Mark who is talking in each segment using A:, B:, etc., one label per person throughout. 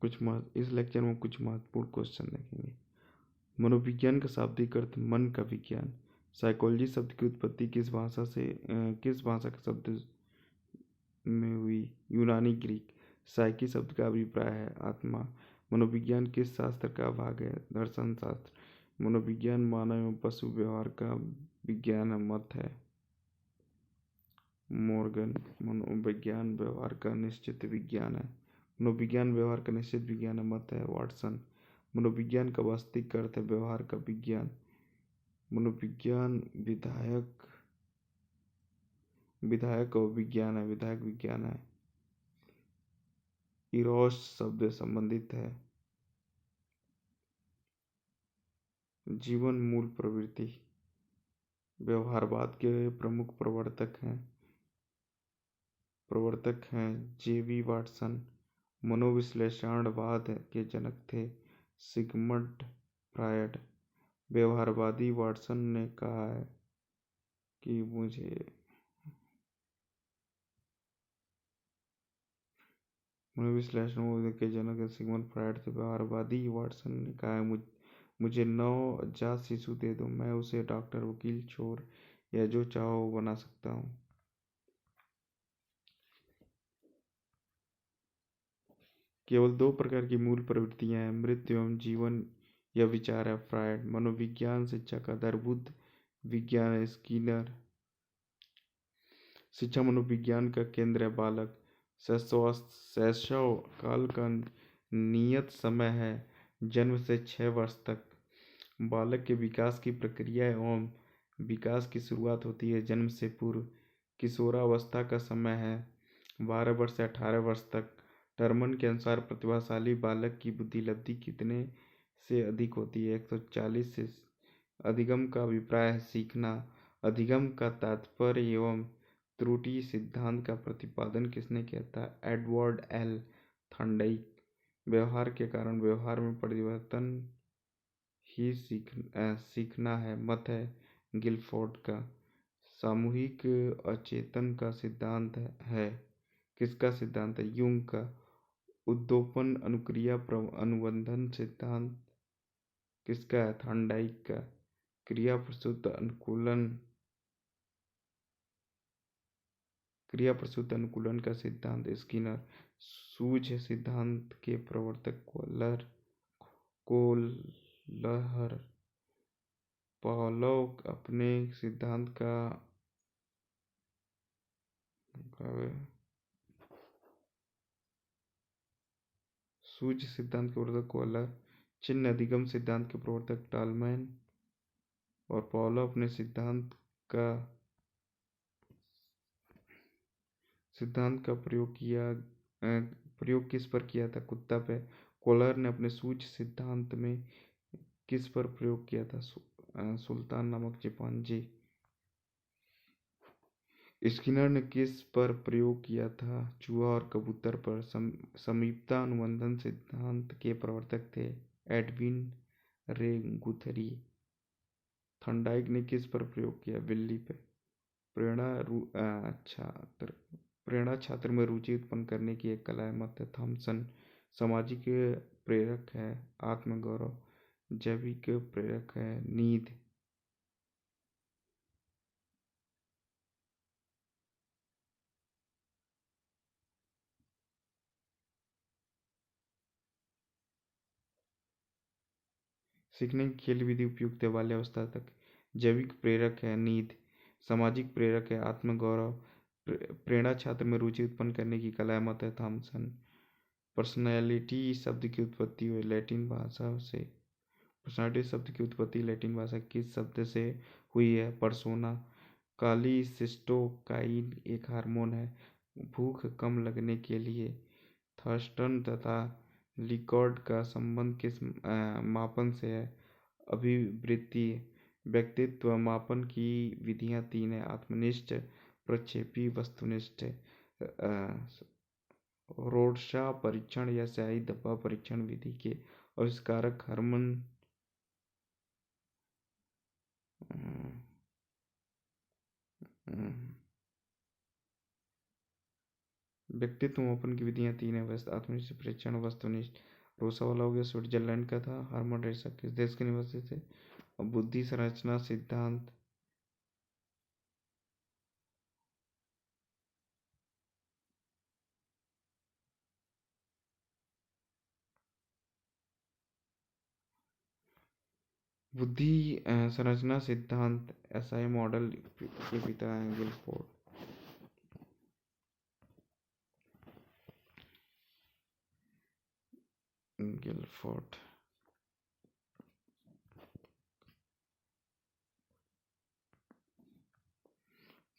A: इस लेक्चर में कुछ महत्वपूर्ण क्वेश्चन देखेंगे। मनोविज्ञान का शाब्दिक अर्थ मन का विज्ञान। साइकोलॉजी शब्द की उत्पत्ति किस भाषा के शब्द में हुई? यूनानी ग्रीक। साइकी शब्द का अभिप्राय है आत्मा। मनोविज्ञान किस शास्त्र का भाग है? दर्शन शास्त्र। मनोविज्ञान मानव एवं पशु व्यवहार का विज्ञान मत है। मॉर्गन। मनोविज्ञान व्यवहार का निश्चित विज्ञान है। मनोविज्ञान व्यवहार का निश्चित विज्ञान मत है। वाटसन। मनोविज्ञान का वास्तविक अर्थ है व्यवहार का विज्ञान। मनोविज्ञान विधायक और विज्ञान है, विधायक विज्ञान है। इरोस शब्द संबंधित है। जीवन मूल प्रवृत्ति। व्यवहारवाद के प्रमुख प्रवर्तक हैं जेवी वाटसन। मनोविश्लेषणवाद के जनक थे सिगमंड फ्रायड। व्यवहारवादी वाटसन ने कहा है कि मनोविश्लेषण के जनक सिगमंड फ्रायड थे। व्यवहारवादी वाटसन ने कहा है मुझे नवजात शिशु दे दो, मैं उसे डॉक्टर, वकील, चोर या जो चाहो वो बना सकता हूँ। केवल दो प्रकार की मूल प्रवृत्तियां हैं, मृत्यु एवं जीवन। यह विचार है फ्रायड। मनोविज्ञान शिक्षा का आधारभूत विज्ञान है स्किनर। शिक्षा मनोविज्ञान का केंद्र है बालक। शैशव काल का नियत समय है जन्म से 6 वर्ष तक। बालक के विकास की प्रक्रिया एवं विकास की शुरुआत होती है जन्म से पूर्व। किशोरावस्था का समय है 12 वर्ष से 18 वर्ष तक। टर्मन के अनुसार प्रतिभाशाली बालक की बुद्धि लब्धि कितने से अधिक होती है? 140 से। अधिगम का अभिप्राय है सीखना। अधिगम का तात्पर्य एवं त्रुटि सिद्धांत का प्रतिपादन किसने किया था? Edward L Thorndike. व्यवहार के कारण व्यवहार में परिवर्तन ही सीखना है मत है गिलफोर्ड का। सामूहिक अचेतन का सिद्धांत है किसका सिद्धांत है? यूंग का। उद्दीपन अनुक्रिया अनुबंधन सिद्धांत किसका है? थॉर्नडाइक का। क्रिया प्रसूत अनुकूलन का सिद्धांत स्किनर। सूझ सिद्धांत के प्रवर्तक कोहलर। पावलोव अपने सिद्धांत का सूझ सिद्धांत के प्रवर्तक कोहलर। चिन्ह अधिगम सिद्धांत के प्रवर्तक टालमैन। और पावलोव अपने सिद्धांत का प्रयोग किस पर किया था? कुत्ता पे। कोहलर ने अपने सूझ सिद्धांत में किस पर प्रयोग किया था? सुल्तान नामक चिंपांजी। स्किनर ने किस पर प्रयोग किया था? चूहा और कबूतर पर। समीपता अनुबंधन सिद्धांत के प्रवर्तक थे एडविन रे गुथरी। थॉर्नडाइक ने किस पर प्रयोग किया? बिल्ली पे। प्रेरणा छात्र में रुचि उत्पन्न करने की एक कला है मत है थॉमसन। सामाजिक प्रेरक है आत्मगौरव। जैविक प्रेरक है नींद। सीखने की खेल विधि उपयुक्त है बाल्यावस्था तक। जैविक प्रेरक है नींद। सामाजिक प्रेरक है आत्मगौरव। प्रेरणा छात्र में रुचि उत्पन्न करने की कला है मत है थॉमसन। पर्सनैलिटी शब्द की उत्पत्ति हुई लैटिन भाषा से। पर्सनैलिटी शब्द की उत्पत्ति लैटिन भाषा किस शब्द से हुई है? पर्सोना। कालीसिस्टोकाइन एक हार्मोन है। भूख कम लगने के लिए थर्स्टन तथा लिकॉर्ड का संबंध किस मापन से है? अभिवृत्ति। व्यक्तित्व मापन की विधियां 3 है आत्मनिष्ठ, प्रक्षेपी, वस्तुनिष्ठ। रोडशा परीक्षण या स्याही धब्बा परीक्षण विधि के आविष्कारक हर्मन व्यक्तित्व मापन की विधियाँ तीन है: व्यस्त, आत्मनिष्ठ, परीक्षण, वस्तुनिष्ठ। रोसा वाला हो गया, स्विट्जरलैंड का था। हार्मन रेसा किस देश के निवासी थे? और बुद्धि संरचना सिद्धांत। बुद्धि संरचना सिद्धांत एसआई मॉडल के पिता हैं गिलफोर्ड। गिलफोर्ड।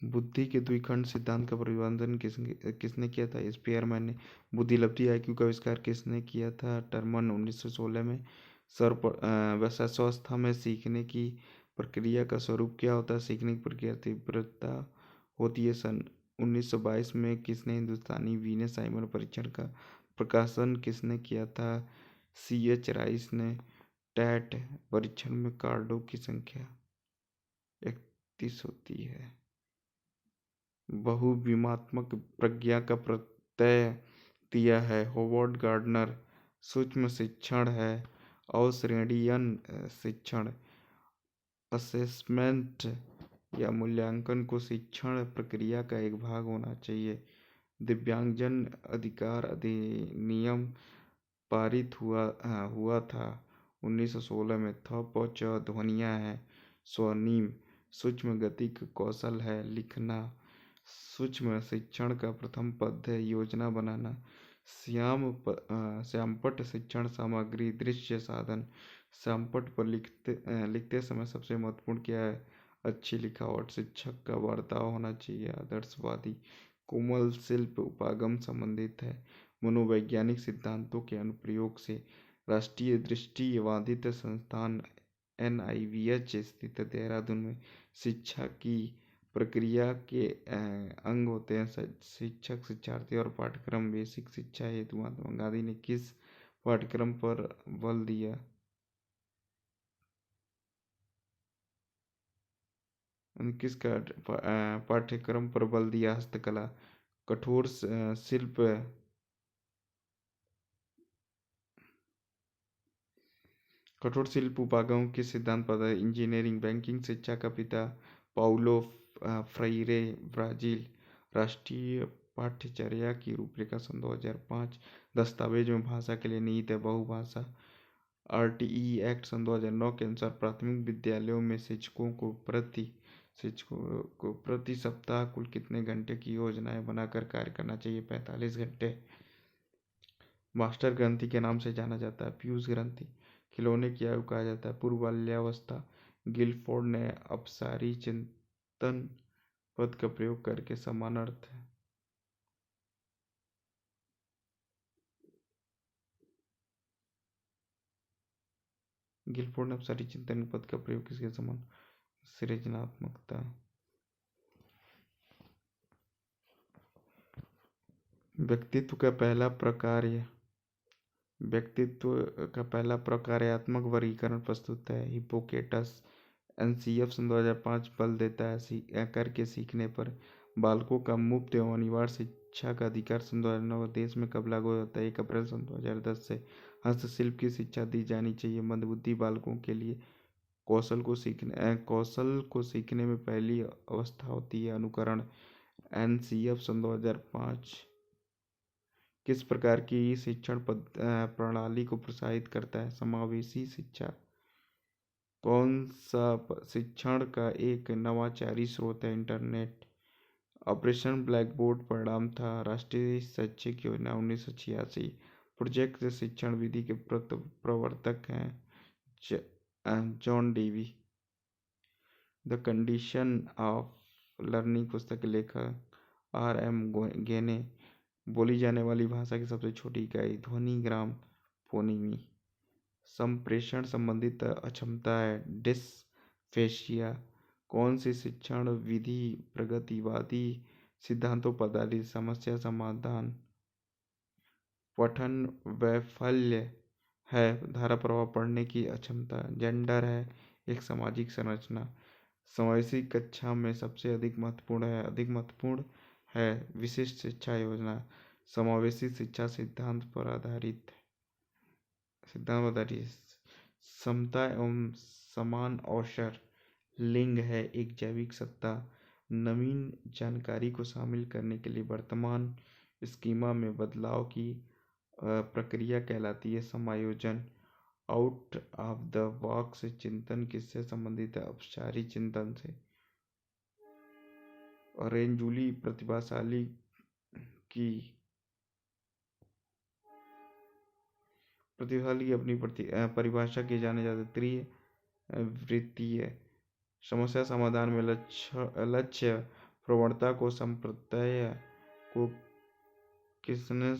A: बुद्धि के द्विखंड सिद्धांत का प्रतिपादन किसने किया था? स्पीयरमैन ने। बुद्धिलब्धि आईक्यू का आविष्कार किसने किया था? टर्मन 1916 में। वैशास्वस्था में सीखने की प्रक्रिया का स्वरूप क्या होता है? सीखने की प्रक्रिया तीव्रता होती है। सन 1922 में किसने हिंदुस्तानी वीनस साइमन परीक्षण का प्रकाशन किसने किया था? C.H. राइस ने। टैट परीक्षण में कार्डों की संख्या 31 होती है। बहुविमात्मक प्रज्ञा का प्रत्यय दिया है होवर्ड गार्डनर। सूक्ष्म शिक्षण है अश्रेणीयन शिक्षण। असेसमेंट या मूल्यांकन को शिक्षण प्रक्रिया का एक भाग होना चाहिए। दिव्यांगजन अधिकार अधिनियम पारित हुआ था 1916 में। थ प च ध्वनियाँ हैं स्वनिम। सूक्ष्म गति का कौशल है लिखना। सूक्ष्म शिक्षण का प्रथम पद है योजना बनाना। श्यामपट्ट शिक्षण सामग्री दृश्य साधन। श्यामपट्ट पर लिखते समय सबसे महत्वपूर्ण क्या है? अच्छी लिखावट। शिक्षक का बर्ताव होना चाहिए आदर्शवादी। कोमल शिल्प उपागम संबंधित है मनोवैज्ञानिक सिद्धांतों के अनुप्रयोग से। राष्ट्रीय दृष्टिबाधित संस्थान NIVH स्थित देहरादून में। शिक्षा की प्रक्रिया के अंग होते हैं शिक्षक, शिक्षार्थी और पाठ्यक्रम। बेसिक शिक्षा हेतु महात्मा गांधी ने किस पाठ्यक्रम पर बल दिया? किसका पाठ्यक्रम पर बल दिया? हस्तकला। कठोर शिल्प कठोर शिल्प उपागम किस सिद्धांत पर है? इंजीनियरिंग। बैंकिंग शिक्षा का पिता पाउलो फ्राइरे ब्राजील। राष्ट्रीय पाठ्यचर्या की रूपरेखा सन 2005। दस्तावेज में भाषा के लिए नीति है बहुभाषा। RTE एक्ट सन 2009 के अनुसार प्राथमिक विद्यालयों में शिक्षकों को प्रति सप्ताह कुल कितने घंटे की योजनाएं बनाकर कार्य करना चाहिए? 45 घंटे। मास्टर ग्रंथि के नाम से जाना जाता है पीयूष ग्रंथि। खिलौने की आयु कहा जाता है पूर्व बाल्यावस्था। गिलफोर्ड ने अपसारी चिंतन पद का प्रयोग करके समान अर्थ है। गिलफोर्ड ने अपसारी चिंतन पद का प्रयोग किसके समान? सृजनात्मकता। व्यक्तित्व का प्रकार्यात्मक वर्गीकरण प्रस्तुत है हिप्पोकेटस। NCF सन 2005 बल देता है करके सीखने पर। बालकों का मुफ्त एवं अनिवार्य शिक्षा का अधिकार सन 2009 देश में कब लागू होता है? 1 अप्रैल सन 2010 से। हस्तशिल्प की शिक्षा दी जानी चाहिए मंदबुद्धि बालकों के लिए। कौशल को सीखने में पहली अवस्था होती है अनुकरण। NCF सन 2005 किस प्रकार की शिक्षण प्रणाली को प्रोत्साहित करता है? समावेशी शिक्षा। कौन सा शिक्षण का एक नवाचारी स्रोत है? इंटरनेट। ऑपरेशन ब्लैक बोर्ड परिणाम था राष्ट्रीय शैक्षिक योजना 1986। प्रोजेक्ट शिक्षण विधि के प्रवर्तक हैं John Dewey. The condition of learning पुस्तक के लेखक RM गेने। बोली जाने वाली भाषा की सबसे छोटी इकाई ध्वनिग्राम फोनीमी। संप्रेषण संबंधित अक्षमता है डिस्फेसिया। कौन सी शिक्षण विधि प्रगतिवादी सिद्धांतों पर आधारित? समस्या समाधान। पठन वैफल्य है धारा प्रवाह पढ़ने की अक्षमता। जेंडर है एक सामाजिक संरचना। समावेशी कक्षा में सबसे अधिक महत्वपूर्ण है विशिष्ट शिक्षा योजना। समावेशी शिक्षा सिद्धांत पर आधारित समता एवं समान अवसर। लिंग है एक जैविक सत्ता। नवीन जानकारी को शामिल करने के लिए वर्तमान स्कीमा में बदलाव की प्रक्रिया कहलाती है समायोजन। आउट ऑफ द बॉक्स चिंतन किससे संबंधित है? औपचारिक चिंतन से। और रेंजूली प्रतिभाशाली की अपनी परिभाषा की जाने जाते त्रिवृत्तीय समस्या समाधान में लक्ष्य प्रवणता को संप्रदाय को किसने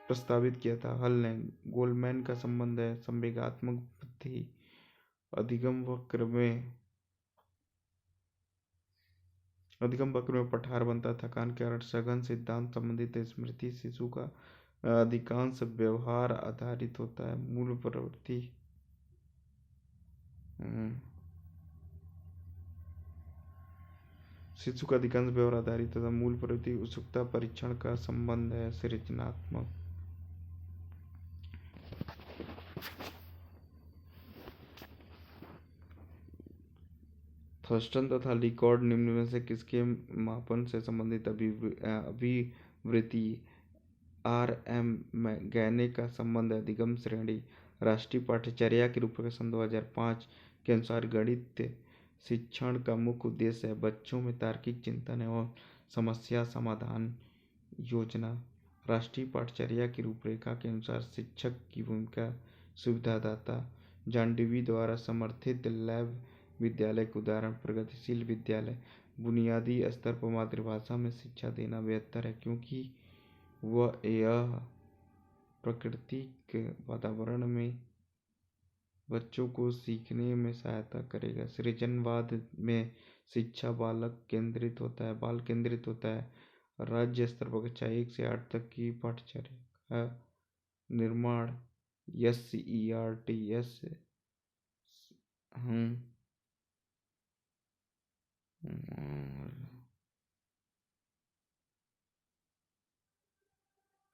A: प्रस्तावित किया था? हल ने। गोलमैन का संबंध है संवेगात्मक बुद्धि। अधिगम वक्र में पठार बनता। थकान के कारण सघन सिद्धांत संबंधित स्मृति। शिशु का अधिकांश व्यवहार आधारित होता है मूल प्रवृत्ति। शिशु का अधिकांश व्यवहार आधारित होता है मूल प्रवृत्ति। उत्सुकता परीक्षण का संबंध है सृजनात्मक। थर्स्टन तथा लिकॉर्ड निम्न में से किसके मापन से संबंधित अभिवृत्ति आर.एम. गैने का संबंध है अधिगम श्रेणी। राष्ट्रीय पाठ्यचर्या के रूपरेखा 2005 के अनुसार गणित शिक्षण का मुख्य उद्देश्य है बच्चों में तार्किक चिंतन एवं समस्या समाधान योजना। राष्ट्रीय पाठ्यचर्या की रूपरेखा के अनुसार शिक्षक की भूमिका सुविधादाता। जॉन डीवी द्वारा समर्थित लैब विद्यालय के उदाहरण प्रगतिशील विद्यालय। बुनियादी स्तर पर मातृभाषा में शिक्षा देना बेहतर है क्योंकि यह प्राकृतिक वातावरण में बच्चों को सीखने में सहायता करेगा। सृजनवाद में शिक्षा बाल केंद्रित होता है। राज्य स्तर पर कक्षा 1 से 8 तक की पाठ्यचर्या का निर्माण SERT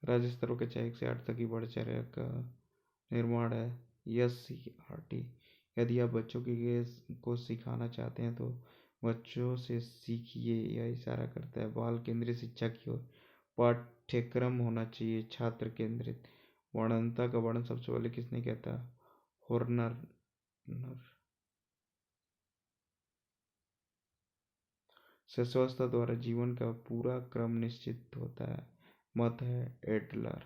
A: राज्य स्तर पर कक्षा 1 से 8 तक की पाठ्यचर्या का निर्माण है SERT। यदि आप बच्चों को सिखाना चाहते हैं तो बच्चों से सीखिए, यह इशारा करता है बाल केंद्रित शिक्षा की ओर। पाठ्यक्रम होना चाहिए छात्र केंद्रित। वर्णनता का वर्णन सबसे पहले किसने किया था? हॉर्नर। शिशुअवस्था द्वारा जीवन का पूरा क्रम निश्चित होता है। मत है एडलर।